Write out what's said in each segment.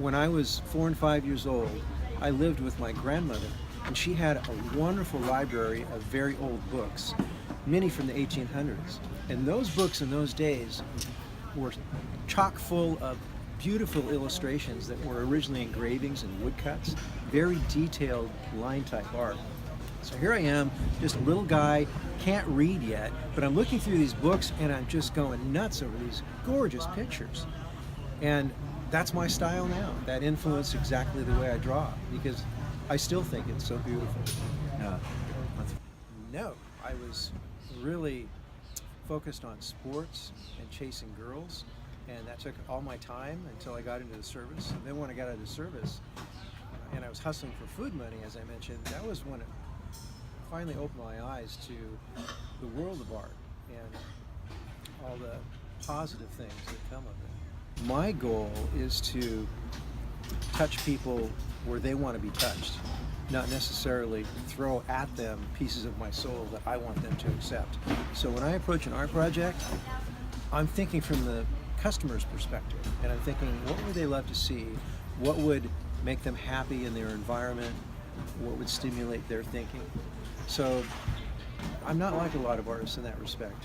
when I was 4 and 5 years old, I lived with my grandmother, and she had a wonderful library of very old books, many from the 1800s. And those books in those days were chock full of beautiful illustrations that were originally engravings and woodcuts, very detailed line-type art. So here I am, just a little guy, can't read yet, but I'm looking through these books and I'm just going nuts over these gorgeous pictures. And that's my style now. That influenced exactly the way I draw, because I still think it's so beautiful. Yeah. No, I was really focused on sports and chasing girls, and that took all my time until I got into the service. And then when I got out of the service, and I was hustling for food money, as I mentioned, that was when it finally opened my eyes to the world of art and all the positive things that come of it. My goal is to touch people where they want to be touched, not necessarily throw at them pieces of my soul that I want them to accept. So when I approach an art project, I'm thinking from the customer's perspective, and I'm thinking, what would they love to see? What would make them happy in their environment? What would stimulate their thinking? So I'm not like a lot of artists in that respect.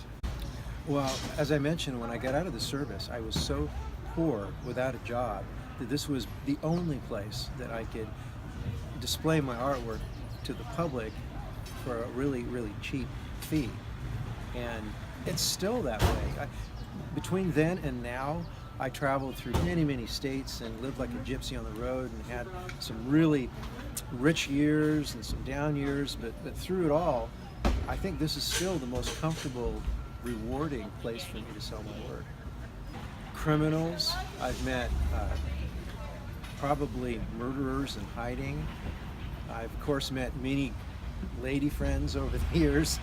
Well, as I mentioned, when I got out of the service, I was so poor without a job that this was the only place that I could display my artwork to the public for a really, really cheap fee. And it's still that way. Between then and now, I traveled through many, many states and lived like a gypsy on the road and had some really rich years and some down years, but through it all, I think this is still the most comfortable, rewarding place for me to sell my work. Criminals, I've met probably murderers in hiding. I've of course met many lady friends over the years,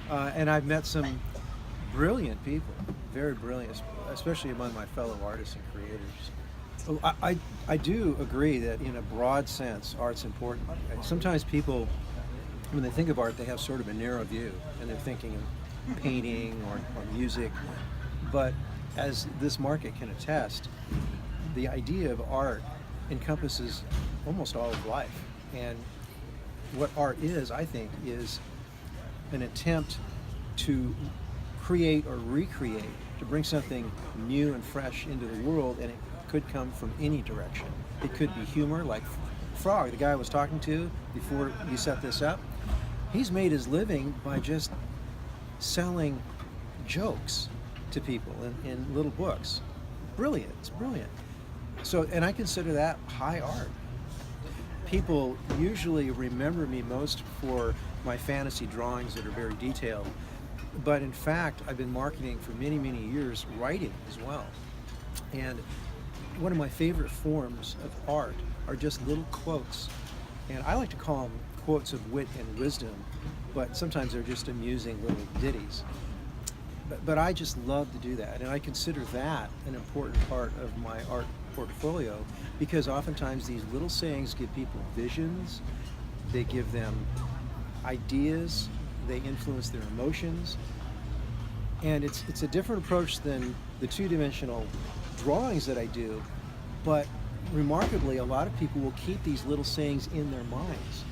and I've met some brilliant people, very brilliant, especially among my fellow artists and creators. I do agree that in a broad sense, art's important. Sometimes people, when they think of art, they have sort of a narrow view, and they're thinking of painting or music. But as this market can attest, the idea of art encompasses almost all of life. And what art is, I think, is an attempt to create or recreate, to bring something new and fresh into the world, and it could come from any direction. It could be humor, like Frog, the guy I was talking to before you set this up. He's made his living by just selling jokes to people in little books. Brilliant, it's brilliant. So, and I consider that high art. People usually remember me most for my fantasy drawings that are very detailed, but in fact, I've been marketing for many, many years, writing as well. And one of my favorite forms of art are just little quotes. And I like to call them quotes of wit and wisdom, but sometimes they're just amusing little ditties. But I just love to do that, and I consider that an important part of my art portfolio, because oftentimes these little sayings give people visions, they give them ideas, they influence their emotions, and it's a different approach than the two-dimensional drawings that I do, but remarkably, a lot of people will keep these little sayings in their minds,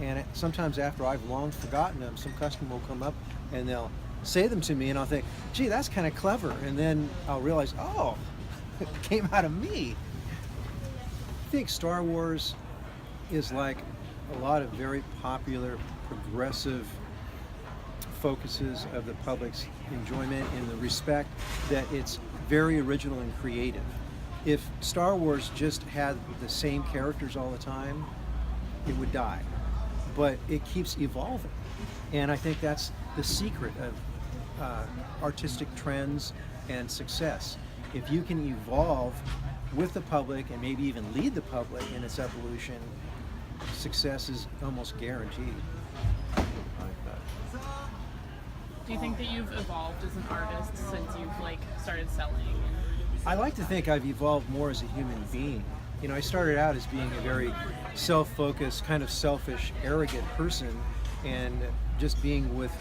and sometimes after I've long forgotten them, some customer will come up and they'll say them to me, and I'll think, gee, that's kind of clever, and then I'll realize, oh, it came out of me. I think Star Wars is like a lot of very popular, progressive focuses of the public's enjoyment in the respect that it's very original and creative. If Star Wars just had the same characters all the time, it would die. But it keeps evolving. And I think that's the secret of artistic trends and success. If you can evolve with the public and maybe even lead the public in its evolution, success is almost guaranteed. Do you think that you've evolved as an artist since you've started selling? I like to think I've evolved more as a human being. You know, I started out as being a very self-focused, kind of selfish, arrogant person, and just being with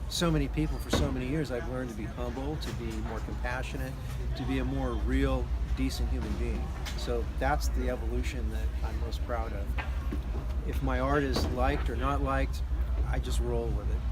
so many people for so many years, I've learned to be humble, to be more compassionate, to be a more real, decent human being. So that's the evolution that I'm most proud of. If my art is liked or not liked, I just roll with it.